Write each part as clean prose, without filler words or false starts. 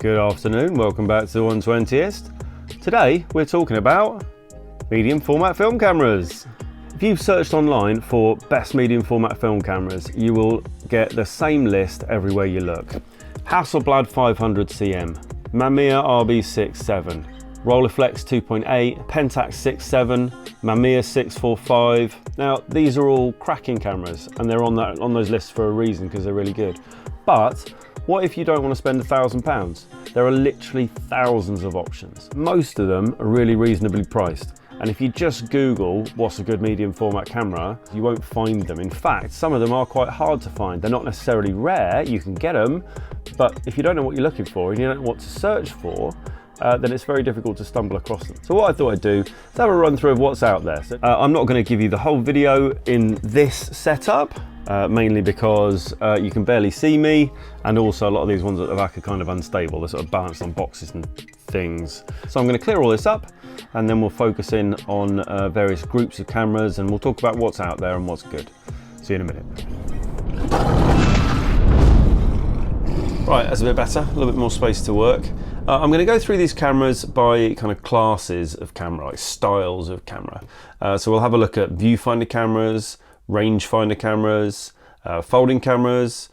Good afternoon, welcome back to the 120th. Today we're talking about medium format film cameras. If you've searched online for best medium format film cameras, you will get the same list everywhere you look. Hasselblad 500cm, Mamiya RB67, REFLEX 2.8, Pentax 6.7, Mamiya 645. Now these are all cracking cameras and they're on those lists for a reason, because they're really good. But what if you don't want to spend £1,000? There are literally thousands of options. Most of them are really reasonably priced. And if you just Google what's a good medium format camera, you won't find them. In fact, some of them are quite hard to find. They're not necessarily rare, you can get them, but if you don't know what you're looking for and you don't know what to search for, then it's very difficult to stumble across them. So what I thought I'd do is have a run through of what's out there. So, I'm not going to give you the whole video in this setup, mainly because you can barely see me, and also a lot of these ones at the back are kind of unstable. They're sort of balanced on boxes and things. So I'm going to clear all this up, and then we'll focus in on various groups of cameras, and we'll talk about what's out there and what's good. See you in a minute. Right, that's a bit better, a little bit more space to work. I'm going to go through these cameras by kind of classes of camera, like styles of camera. So we'll have a look at viewfinder cameras, rangefinder cameras, folding cameras,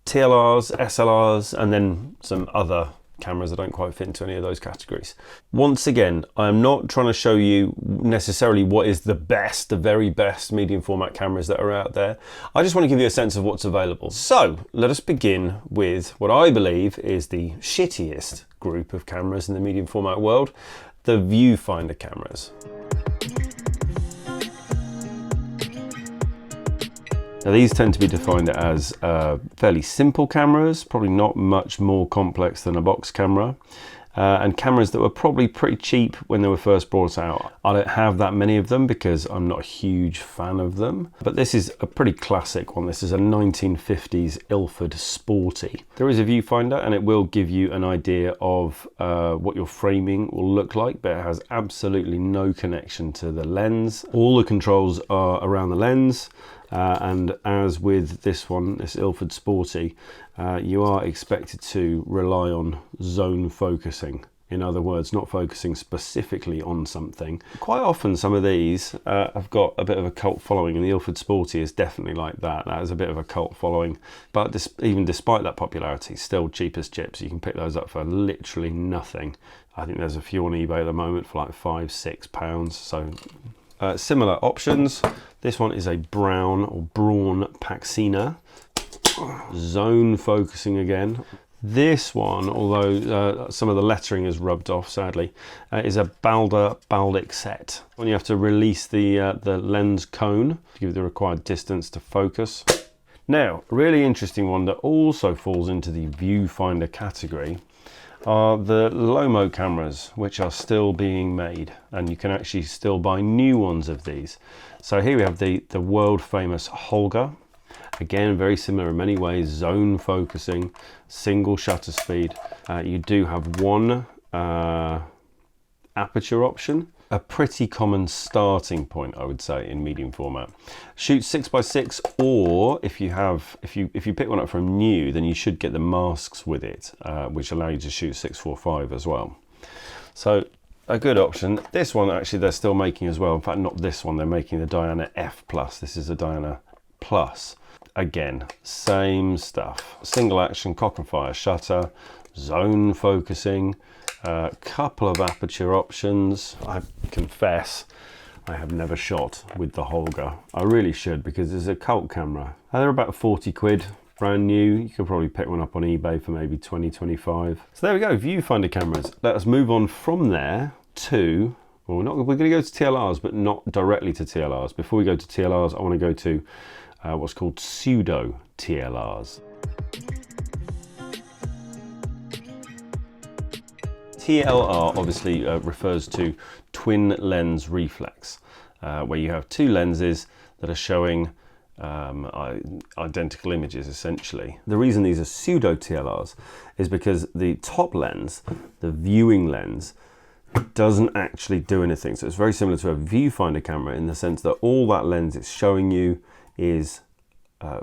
TLRs, SLRs, and then some other cameras that don't quite fit into any of those categories. Once again, I'm not trying to show you necessarily what is the best, the very best medium format cameras that are out there. I just want to give you a sense of what's available. So let us begin with what I believe is the shittiest group of cameras in the medium format world, the viewfinder cameras. Now these tend to be defined as fairly simple cameras, probably not much more complex than a box camera, and cameras that were probably pretty cheap when they were first brought out. I don't have that many of them because I'm not a huge fan of them, but this is a pretty classic one. This is a 1950s Ilford Sporty. There is a viewfinder and it will give you an idea of what your framing will look like, but it has absolutely no connection to the lens. All the controls are around the lens. And as with this one, this Ilford Sporty, you are expected to rely on zone focusing. In other words, not focusing specifically on something. Quite often some of these have got a bit of a cult following, and the Ilford Sporty is definitely like that. That is a bit of a cult following, but even despite that popularity, still cheap as chips. You can pick those up for literally nothing. I think there's a few on eBay at the moment for like £5–6, so similar options. This one is a brown or brawn Paxina. Zone focusing again. This one, although some of the lettering is rubbed off sadly, is a Baldic set. When you have to release the lens cone to give it the required distance to focus. Now, a really interesting one that also falls into the viewfinder category are the Lomo cameras, which are still being made, and you can actually still buy new ones of these. So here we have the world famous Holga. Again, very similar in many ways, zone focusing, single shutter speed. You do have one aperture option. A pretty common starting point, I would say, in medium format. Shoot 6x6, or if you pick one up from new, then you should get the masks with it, which allow you to shoot 645 as well. So a good option. This one actually they're still making as well. In fact, not this one. They're making the Diana F+. This is a Diana Plus. Again, same stuff. Single action cock and fire shutter, zone focusing. Couple of aperture options. I confess I have never shot with the Holga. I really should, because it's a cult camera. They're about 40 quid, brand new. You could probably pick one up on eBay for maybe 20–25. So there we go, viewfinder cameras. Let us move on from there to, well, we're going to go to TLRs, but not directly to TLRs. Before we go to TLRs, I want to go to what's called pseudo TLRs. TLR obviously refers to twin lens reflex, where you have two lenses that are showing identical images essentially. The reason these are pseudo TLRs is because the top lens, the viewing lens, doesn't actually do anything. So it's very similar to a viewfinder camera in the sense that all that lens is showing you is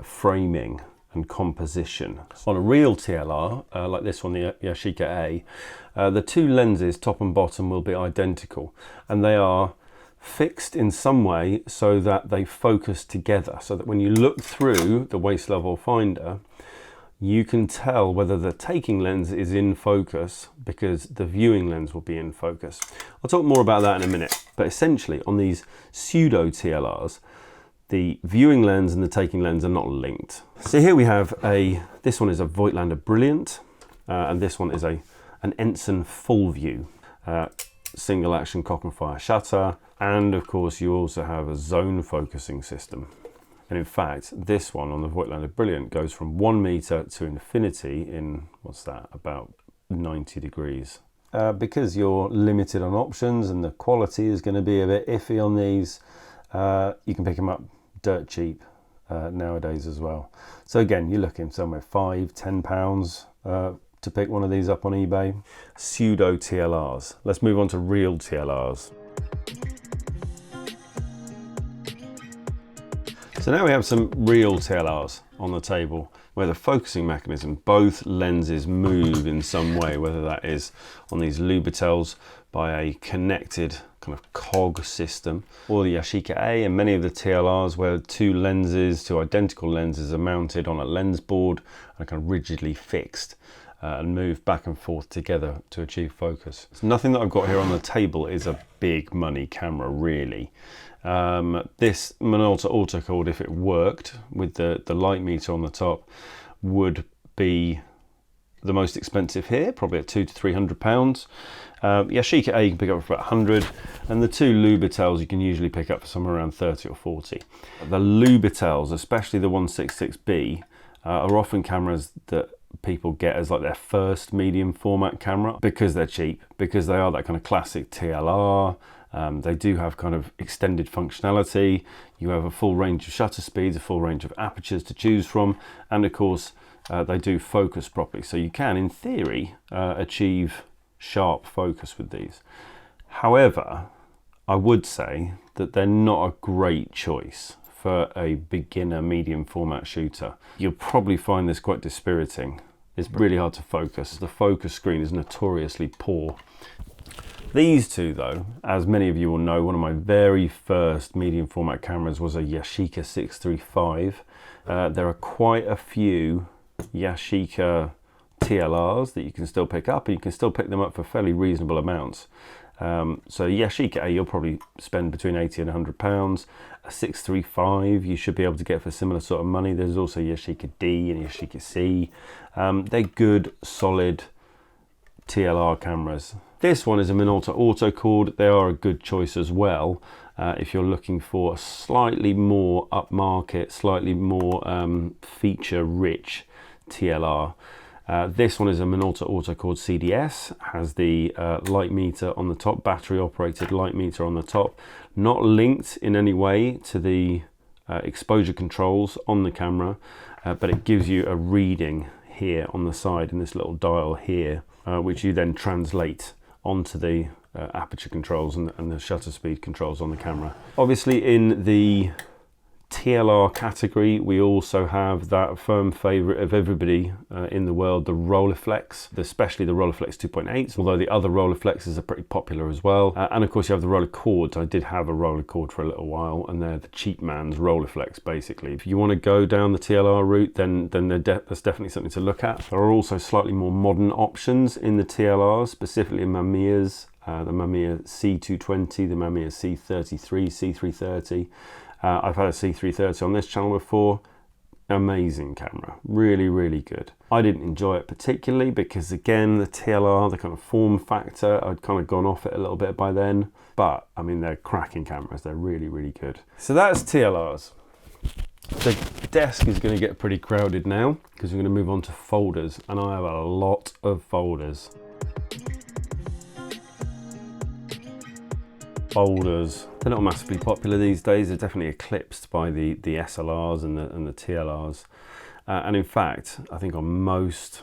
framing and composition. On a real TLR, like this one, the Yashica A, the two lenses, top and bottom, will be identical, and they are fixed in some way so that they focus together, so that when you look through the waist level finder, you can tell whether the taking lens is in focus because the viewing lens will be in focus. I'll talk more about that in a minute, but essentially on these pseudo TLRs, the viewing lens and the taking lens are not linked. So here we have this one is a VIEWFINDER Brilliant, and this one is an Ensign ful-vue, single action cock and fire shutter, and of course you also have a zone focusing system. And in fact, this one on the VIEWFINDER Brilliant goes from 1 meter to infinity in, what's that, about 90 degrees. Because you're limited on options and the quality is going to be a bit iffy on these, you can pick them up dirt cheap nowadays as well. So again, you're looking somewhere £5–10 to pick one of these up on eBay. Pseudo TLRs. Let's move on to real TLRs. So now we have some real TLRs on the table where the focusing mechanism, both lenses move in some way, whether that is on these Lubitels by a connected kind of cog system, or the Yashica A and many of the TLRs where two identical lenses are mounted on a lens board and kind of rigidly fixed and move back and forth together to achieve focus. So nothing that I've got here on the table is a big money camera really. This Minolta autocode, if it worked with the light meter on the top, would be the most expensive here, probably at £200 to £300. Yashica A you can pick up for about 100, and the two Lubitels you can usually pick up for somewhere around 30 or 40. The Lubitels, especially the 166B, are often cameras that people get as like their first medium format camera because they're cheap, because they are that kind of classic TLR. They do have kind of extended functionality. You have a full range of shutter speeds, a full range of apertures to choose from, and of course they do focus properly. So you can, in theory, achieve sharp focus with these. However, I would say that they're not a great choice for a beginner medium format shooter. You'll probably find this quite dispiriting. It's really hard to focus. The focus screen is notoriously poor. These two though, as many of you will know, one of my very first medium format cameras was a Yashica 635. There are quite a few Yashica TLRs that you can still pick up, and you can still pick them up for fairly reasonable amounts. So Yashica A you'll probably spend between £80 and £100. A 635 you should be able to get for similar sort of money. There's also Yashica D and Yashica C. They're good, solid TLR cameras. This one is a Minolta autocode. They are a good choice as well if you're looking for a slightly more upmarket, slightly more feature-rich TLR. This one is a Minolta autocode CDS, has the light meter on the top, battery operated light meter on the top, not linked in any way to the exposure controls on the camera, but it gives you a reading here on the side in this little dial here, which you then translate onto the aperture controls and the shutter speed controls on the camera. Obviously in the TLR category we also have that firm favourite of everybody in the world, the REFLEX, especially the REFLEX 2.8, although the other REFLEXs are pretty popular as well. And of course you have the roller cords. I did have a roller cord for a little while, and they're the cheap man's REFLEX basically. If you want to go down the TLR route, then that's definitely something to look at. There are also slightly more modern options in the TLRs, specifically in Mamiya's, the Mamiya C220, the Mamiya C33, C330. I've had a C330 on this channel before. Amazing camera, really, really good. I didn't enjoy it particularly because again, the TLR, the kind of form factor, I'd kind of gone off it a little bit by then, but I mean, they're cracking cameras. They're really, really good. So that's TLRs. The desk is going to get pretty crowded now because we're going to move on to folders, and I have a lot of folders. Folders, they're not massively popular these days. They're definitely eclipsed by the SLRs and the TLRs. And in fact, I think on most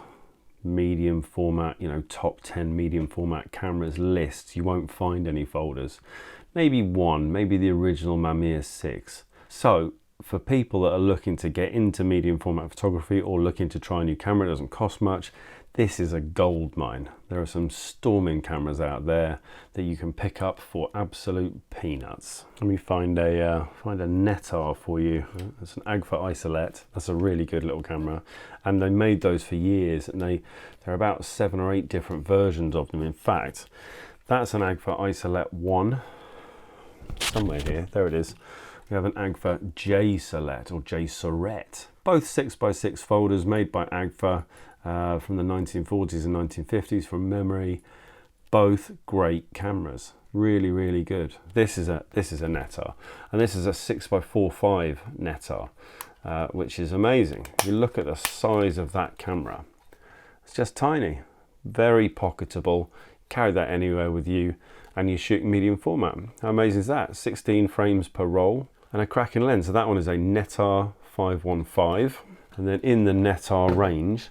medium format, top 10 medium format cameras lists, you won't find any folders. Maybe one, maybe the original Mamiya 6. So for people that are looking to get into medium format photography or looking to try a new camera, it doesn't cost much. This is a gold mine. There are some storming cameras out there that you can pick up for absolute peanuts. Let me find a Netar for you. It's an Agfa isolette. That's a really good little camera, and they made those for years, and there are about 7 or 8 different versions of them. In fact, that's an Agfa isolette 1. Somewhere here, there it is. We have an Agfa J Solette or J Sorette. Both 6x6 folders made by Agfa from the 1940s and 1950s from memory. Both great cameras, really, really good. This is a Netar, and this is a 6x4.5 Netar, which is amazing. If you look at the size of that camera, it's just tiny, very pocketable. Carry that anywhere with you, and you shoot medium format. How amazing is that? 16 frames per roll and a cracking lens. So that one is a Netar 515. And then in the Netar range,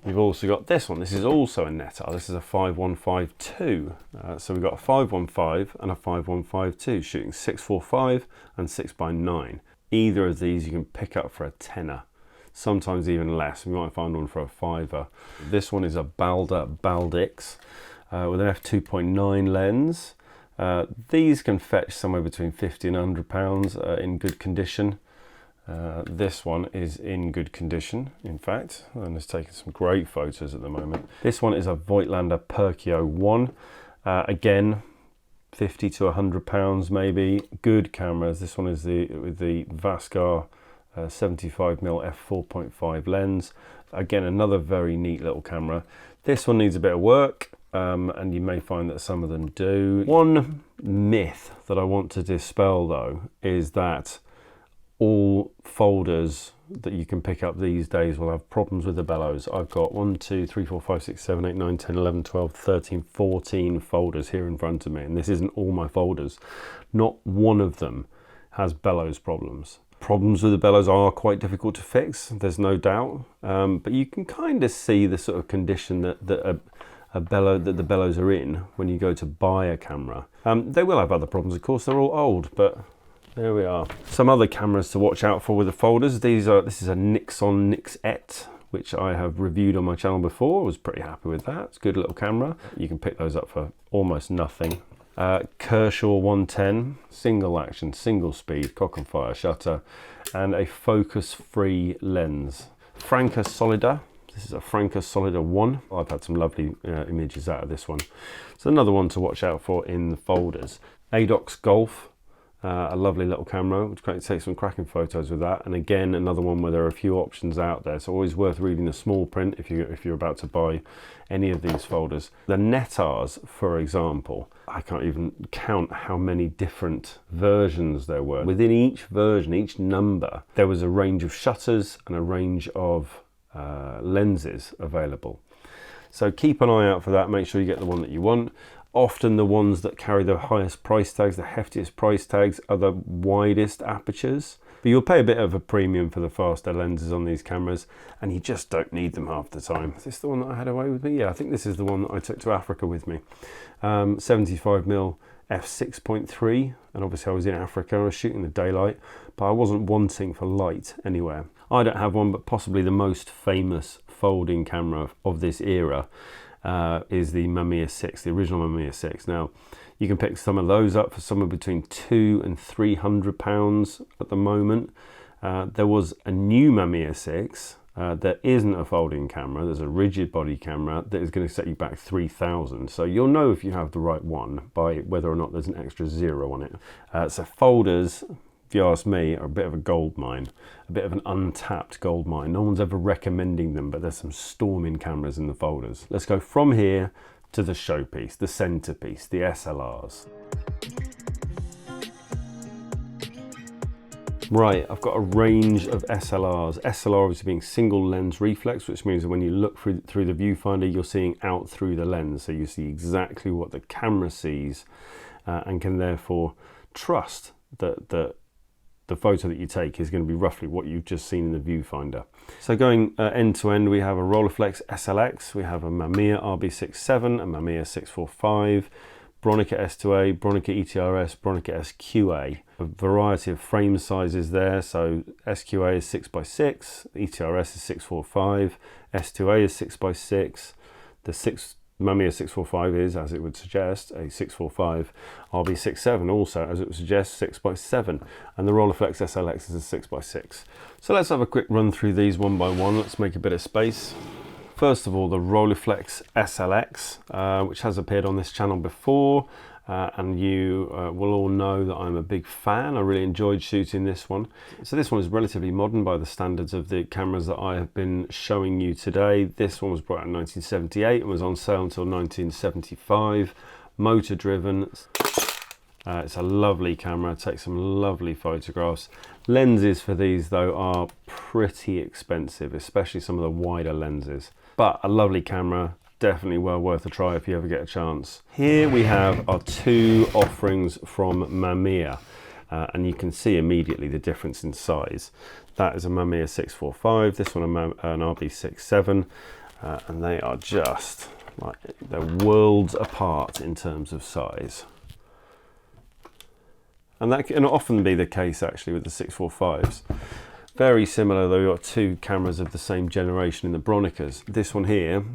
you've also got this one. This is also a Netar. This is a 5152. So we've got a 515 and a 5152 shooting 645 and 6x9. Either of these you can pick up for a tenner, sometimes even less. We might find one for a fiver. This one is a Baldix with an f2.9 lens. These can fetch somewhere between 50 and £100 in good condition. This one is in good condition, in fact, and is taking some great photos at the moment. This one is a Voigtlander Perkio 1. Again, 50 to £100 maybe. Good cameras. This one is with the Vaskar 75mm f4.5 lens. Again, another very neat little camera. This one needs a bit of work. And you may find that some of them do. One myth that I want to dispel though is that all folders that you can pick up these days will have problems with the bellows. I've got 1, 2, 3, 4, 5, 6, 7, 8, 9, 10, 11, 12, 13, 14 folders here in front of me, and this isn't all my folders. Not one of them has bellows problems. Problems with the bellows are quite difficult to fix, there's no doubt, but you can kind of see the sort of condition that the bellows are in when you go to buy a camera. They will have other problems, of course, they're all old, but there we are. Some other cameras to watch out for with the folders. This is a Nixon Nix-Et, which I have reviewed on my channel before. I was pretty happy with that. It's a good little camera. You can pick those up for almost nothing. Kershaw 110, single action, single speed, cock and fire shutter, and a focus-free lens. Franca Solida. This is a Franca Solida 1. I've had some lovely images out of this one. So another one to watch out for in the folders. Adox Golf, a lovely little camera, which takes some cracking photos with that. And again, another one where there are a few options out there. So always worth reading the small print if you're about to buy any of these folders. The Netars, for example, I can't even count how many different versions there were. Within each version, each number, there was a range of shutters and a range of lenses available. So keep an eye out for that. Make sure you get the one that you want. Often the ones that carry the highest price tags, the heftiest price tags, are the widest apertures. But you'll pay a bit of a premium for the faster lenses on these cameras, and you just don't need them half the time. Is this the one that I had away with me? Yeah, I think this is the one that I took to Africa with me. 75mm f6.3, and obviously I was in Africa, I was shooting the daylight, but I wasn't wanting for light anywhere. I don't have one, but possibly the most famous folding camera of this era is the Mamiya 6, the original Mamiya 6. Now, you can pick some of those up for somewhere between £200 and £300 at the moment. There was a new Mamiya 6 that isn't a folding camera. There's a rigid body camera that is going to set you back £3,000. So you'll know if you have the right one by whether or not there's an extra zero on it. So folders, if you ask me, are a bit of a gold mine, a bit of an untapped gold mine. No one's ever recommending them, but there's some storming cameras in the folders. Let's go from here to the showpiece, the centerpiece, the SLRs. Right, I've got a range of SLRs. SLR obviously being single lens reflex, which means that when you look through the viewfinder, you're seeing out through the lens. So you see exactly what the camera sees and can therefore trust that the photo that you take is going to be roughly what you've just seen in the viewfinder. So going end to end, we have a Rolleiflex SLX, we have a Mamiya RB67, a Mamiya 645, Bronica S2A, Bronica ETRS, Bronica SQA. A variety of frame sizes there. So SQA is 6x6, ETRS is 645, S2A is 6x6. The Mamiya 645 is, as it would suggest, a 645. RB67 also, as it would suggest, 6x7. And the ROLEFLEX SLX is a 6x6. So let's have a quick run through these one by one. Let's make a bit of space. First of all, the ROLEFLEX SLX, which has appeared on this channel before, and you will all know that I'm a big fan. I really enjoyed shooting this one. So this one is relatively modern by the standards of the cameras that I have been showing you today. This one was brought out in 1978 and was on sale until 1975. Motor driven. It's a lovely camera, takes some lovely photographs. Lenses for these though are pretty expensive, especially some of the wider lenses. But a lovely camera, definitely well worth a try if you ever get a chance. Here we have our two offerings from Mamiya, and you can see immediately the difference in size. That is a Mamiya 645, this one an RB67, and they are just like, they're worlds apart in terms of size. And that can often be the case actually with the 645s. Very similar though, we've got two cameras of the same generation in the Bronicas. This one here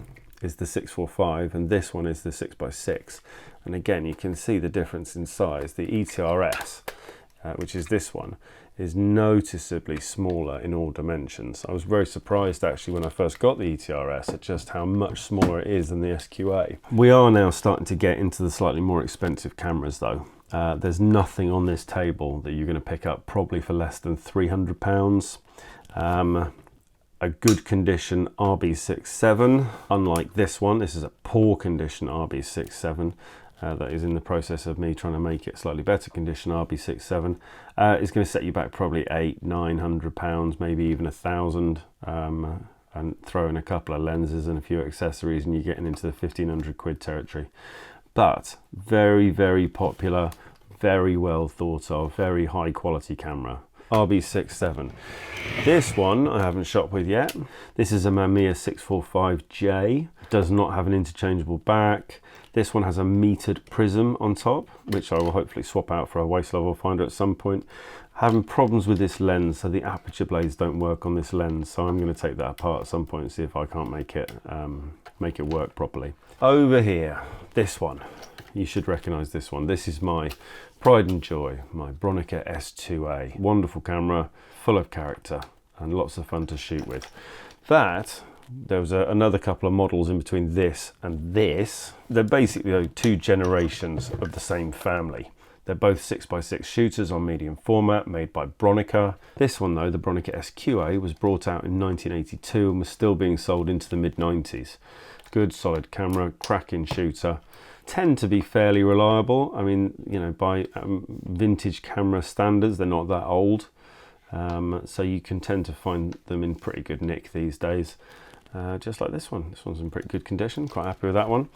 is the 645 and this one is the 6x6. And again, you can see the difference in size. The ETRS, which is this one, is noticeably smaller in all dimensions. I was very surprised actually when I first got the ETRS at just how much smaller it is than the SQA. We are now starting to get into the slightly more expensive cameras though. There's nothing on this table that you're going to pick up probably for less than £300. A good condition RB67, unlike this one, this is a poor condition RB67 that is in the process of me trying to make it slightly better condition RB67. Is going to set you back probably £800–900, maybe even £1,000, and throw in a couple of lenses and a few accessories and you're getting into the 1,500 quid territory. But very, very popular, very well thought of, very high quality camera. RB67. This one I haven't shot with yet. This is a Mamiya 645J. Does not have an interchangeable back. This one has a metered prism on top, which I will hopefully swap out for a waist level finder at some point. Having problems with this lens, so the aperture blades don't work on this lens, so I'm going to take that apart at some point and see if I can't make it work properly. Over here, this one, you should recognize this one. This is my pride and joy, my Bronica S2A. Wonderful camera, full of character and lots of fun to shoot with. There was another couple of models in between this and this. They're basically two generations of the same family. They're both 6x6 shooters on medium format, made by Bronica. This one though, the Bronica SQA, was brought out in 1982 and was still being sold into the mid-90s. Good solid camera, cracking shooter. Tend to be fairly reliable. I mean, you know, by vintage camera standards, they're not that old. So you can tend to find them in pretty good nick these days. Just like this one. This one's in pretty good condition, quite happy with that one.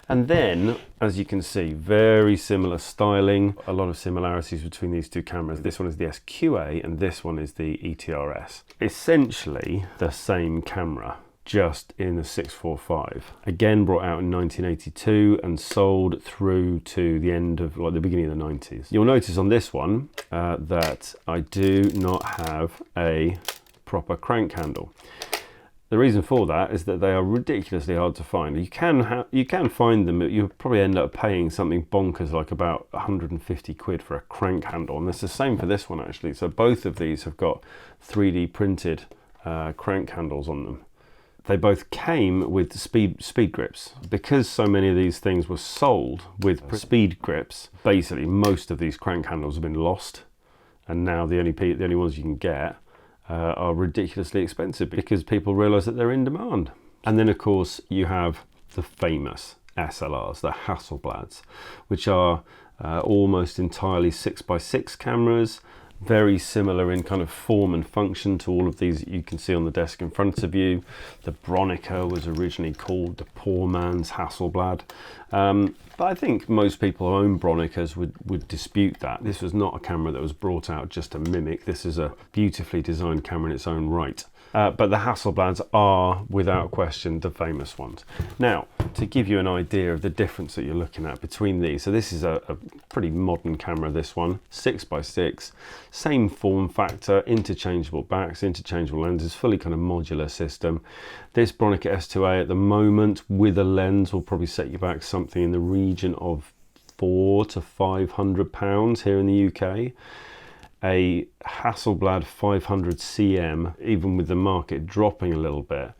And then, as you can see, very similar styling, a lot of similarities between these two cameras. This one is the SQA and this one is the ETRS. Essentially the same camera, just in the 645. Again, brought out in 1982 and sold through to the end of, like, the beginning of the 90s. You'll notice on this one that I do not have a proper crank handle. The reason for that is that they are ridiculously hard to find. You can find them, but you'll probably end up paying something bonkers like about 150 quid for a crank handle. And it's the same for this one actually. So both of these have got 3D printed crank handles on them. They both came with speed grips. Because so many of these things were sold with speed grips, basically most of these crank handles have been lost. And now the only ones you can get are ridiculously expensive because people realize that they're in demand. And then of course you have the famous SLRs, the Hasselblads, which are almost entirely 6x6 cameras, very similar in kind of form and function to all of these that you can see on the desk in front of you. The Bronica was originally called the poor man's Hasselblad. But I think most people who own Bronicas would dispute that. This was not a camera that was brought out just to mimic. This is a beautifully designed camera in its own right. But the Hasselblads are, without question, the famous ones. Now, to give you an idea of the difference that you're looking at between these, so this is a pretty modern camera, this one, 6x6, same form factor, interchangeable backs, interchangeable lenses, fully kind of modular system. This Bronica S2A at the moment, with a lens, will probably set you back something in the region of £400 to £500 here in the UK. A Hasselblad 500 CM, even with the market dropping a little bit,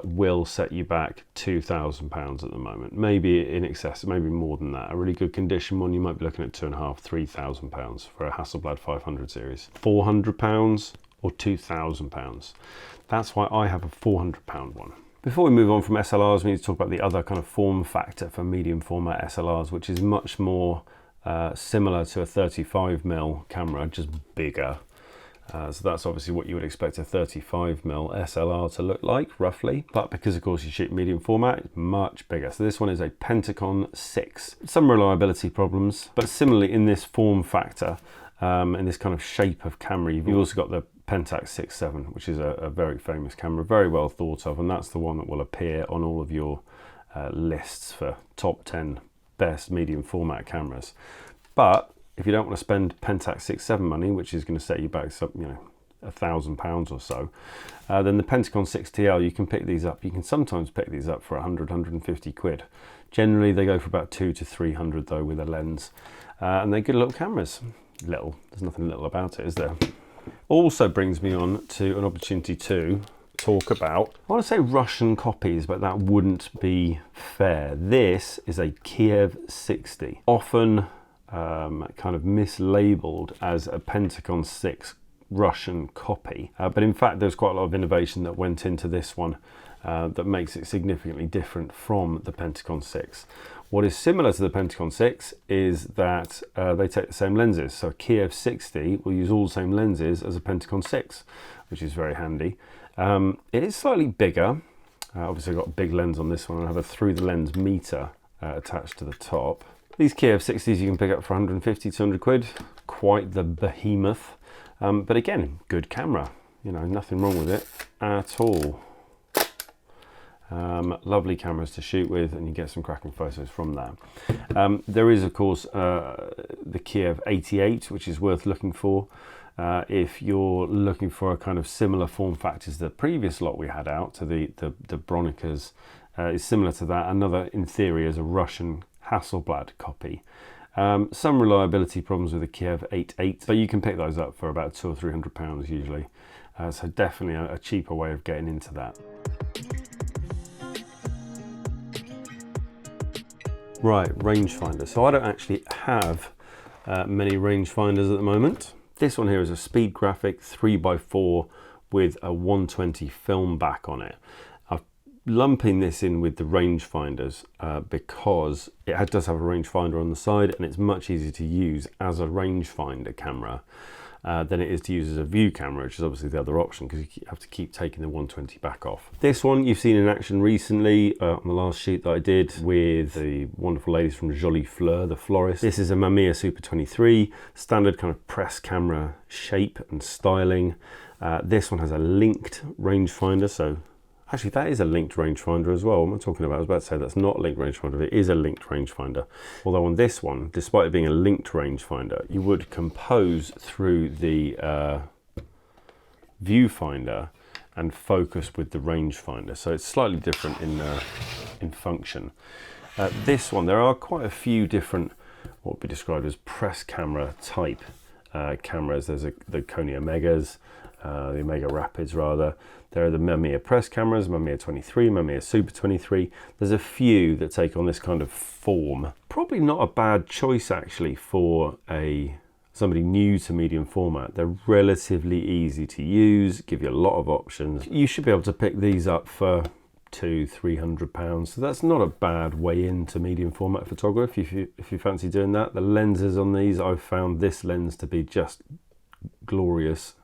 will set you back £2,000 at the moment, maybe in excess, maybe more than that. A really good condition one, you might be looking at £2,500 to £3,000 for a Hasselblad 500 series. £400 or £2,000. That's why I have a £400 one. Before we move on from SLRs, we need to talk about the other kind of form factor for medium format SLRs, which is much more similar to a 35mm camera, just bigger. So that's obviously what you would expect a 35mm SLR to look like, roughly. But because, of course, you shoot medium format, it's much bigger. So this one is a Pentacon 6. Some reliability problems, but similarly in this form factor, in this kind of shape of camera, you've also got the Pentax 6.7, which is a very famous camera, very well thought of, and that's the one that will appear on all of your lists for top 10 best medium format cameras. But if you don't want to spend Pentax 6.7 money, which is going to set you back some, you know, £1,000 or so, then the Pentacon 6TL, you can pick these up. You can sometimes pick these up for 100, 150 quid. Generally, they go for about 200 to 300 though with a lens, and they're good little cameras. Little, there's nothing little about it, is there? Also brings me on to an opportunity to talk about, I want to say Russian copies, but that wouldn't be fair. This is a Kiev 60, often kind of mislabeled as a Pentacon 6 Russian copy, but in fact there's quite a lot of innovation that went into this one that makes it significantly different from the Pentacon 6. What is similar to the Pentacon 6 is that they take the same lenses. So a Kiev 60 will use all the same lenses as a Pentacon 6, which is very handy. It is slightly bigger. Obviously I've got a big lens on this one. I have a through the lens meter attached to the top. These Kiev 60s you can pick up for 150, 200 quid. Quite the behemoth. But again, good camera. You know, nothing wrong with it at all. Lovely cameras to shoot with, and you get some cracking photos from that. There is, of course, the Kiev 88, which is worth looking for. If you're looking for a kind of similar form factors, the previous lot we had out to the Bronicas is similar to that. Another, in theory, is a Russian Hasselblad copy. Some reliability problems with the Kiev 88, but you can pick those up for about £200 or £300 usually. So definitely a cheaper way of getting into that. Right, rangefinder. So I don't actually have many rangefinders at the moment. This one here is a speed graphic 3x4 with a 120 film back on it. I'm lumping this in with the rangefinders because it does have a rangefinder on the side, and it's much easier to use as a rangefinder camera than it is to use as a view camera, which is obviously the other option because you have to keep taking the 120 back off. This one you've seen in action recently on the last shoot that I did with the wonderful ladies from Jolie Fleur, the florist. This is a Mamiya Super 23, standard kind of press camera shape and styling. This one has a linked rangefinder, so actually that is a linked rangefinder as well. What am I talking about? I was about to say that's not a linked rangefinder, it is a linked rangefinder. Although on this one, despite it being a linked rangefinder, you would compose through the viewfinder and focus with the rangefinder. So it's slightly different in function. This one, there are quite a few different, what would be described as press camera type cameras. There's the Kony Omegas, the Omega Rapids rather. There are the Mamiya press cameras, Mamiya 23, Mamiya Super 23. There's a few that take on this kind of form. Probably not a bad choice actually for somebody new to medium format. They're relatively easy to use, give you a lot of options. You should be able to pick these up for £200-300, so that's not a bad way into medium format photography if you fancy doing that. The lenses on these, I've found this lens to be just glorious,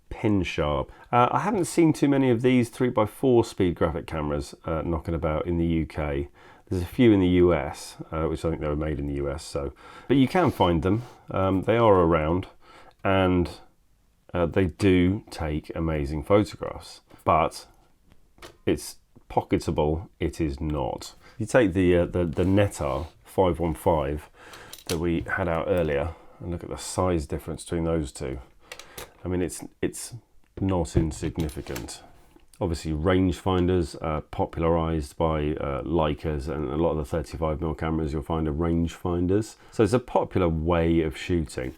pin sharp. I haven't seen too many of these 3x4 speed graphic cameras knocking about in the UK. There's a few in the US, which I think they were made in the US, so, but you can find them. They are around, and they do take amazing photographs. but it's pocketable. It is not. You take the Netar 515 that we had out earlier and look at the size difference between those two. I mean, it's not insignificant. Obviously, rangefinders are popularized by Leicas, and a lot of the 35mm cameras you'll find are rangefinders. So it's a popular way of shooting,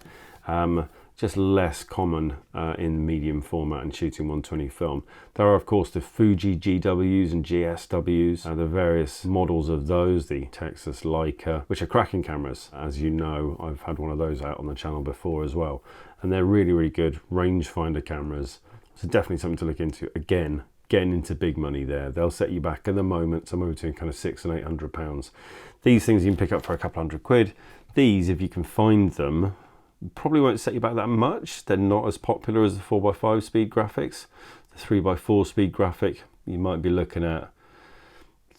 just less common in medium format and shooting 120 film. There are, of course, the Fuji GWs and GSWs, the various models of those, the Texas Leica, which are cracking cameras. As you know, I've had one of those out on the channel before as well. And they're really, really good rangefinder cameras. So definitely something to look into. Again, getting into big money there. They'll set you back at the moment somewhere between kind of £600 and £800. These things you can pick up for a couple £100. These, if you can find them, probably won't set you back that much. They're not as popular as the 4x5 speed graphics. The 3x4 speed graphic, you might be looking at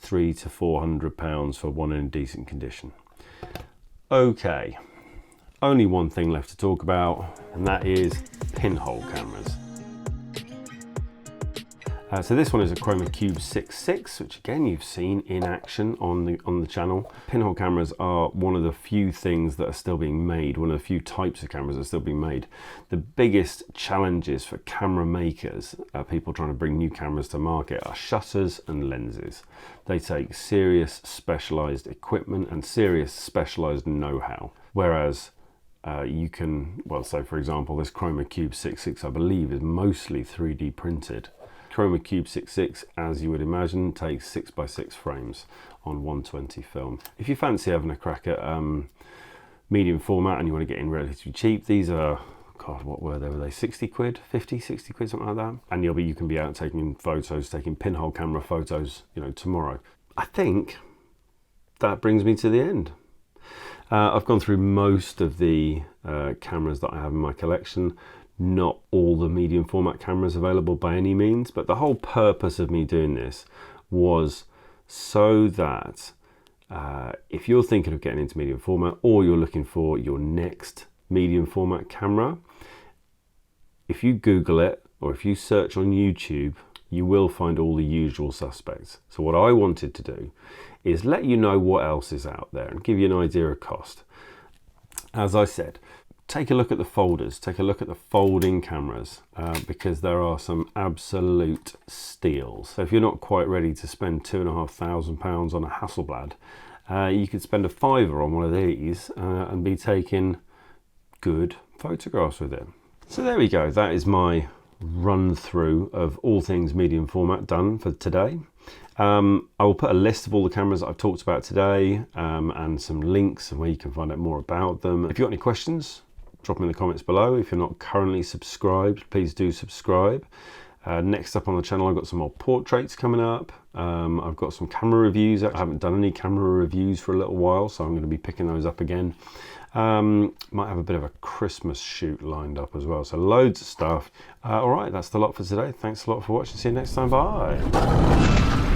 £300 to £400 for one in decent condition. Okay, only one thing left to talk about, and that is pinhole cameras. So this one is a Chroma Cube 6.6, which again you've seen in action on the channel. Pinhole cameras are one of the few things that are still being made, one of the few types of cameras that are still being made. The biggest challenges for camera makers, people trying to bring new cameras to market, are shutters and lenses. They take serious specialized equipment and serious specialized know-how. Whereas you can, well, so for example, this Chroma Cube 6.6 I believe is mostly 3D printed. Chroma Cube 6.6, as you would imagine, takes 6x6 frames on 120 film. If you fancy having a crack at medium format and you want to get in relatively cheap, these are, God, what were they? Were they 60 quid, 50, 60 quid, something like that? And you can be out taking photos, taking pinhole camera photos, you know, tomorrow. I think that brings me to the end. I've gone through most of the cameras that I have in my collection. Not all the medium format cameras available by any means, but the whole purpose of me doing this was so that if you're thinking of getting into medium format, or you're looking for your next medium format camera, if you Google it or if you search on YouTube, you will find all the usual suspects. So what I wanted to do is let you know what else is out there and give you an idea of cost. As I said, take a look at the folders, take a look at the folding cameras, because there are some absolute steals. So if you're not quite ready to spend £2,500 on a Hasselblad, you could spend a £5 on one of these and be taking good photographs with it. So there we go, that is my run through of all things medium format done for today. I will put a list of all the cameras that I've talked about today, and some links and where you can find out more about them. If you've got any questions, drop them in the comments below. If you're not currently subscribed, please do subscribe. Next up on the channel, I've got some more portraits coming up. I've got some camera reviews. I haven't done any camera reviews for a little while, so I'm going to be picking those up again. Might have a bit of a Christmas shoot lined up as well, so loads of stuff. All right, that's the lot for today. Thanks a lot for watching. See you next time. Bye.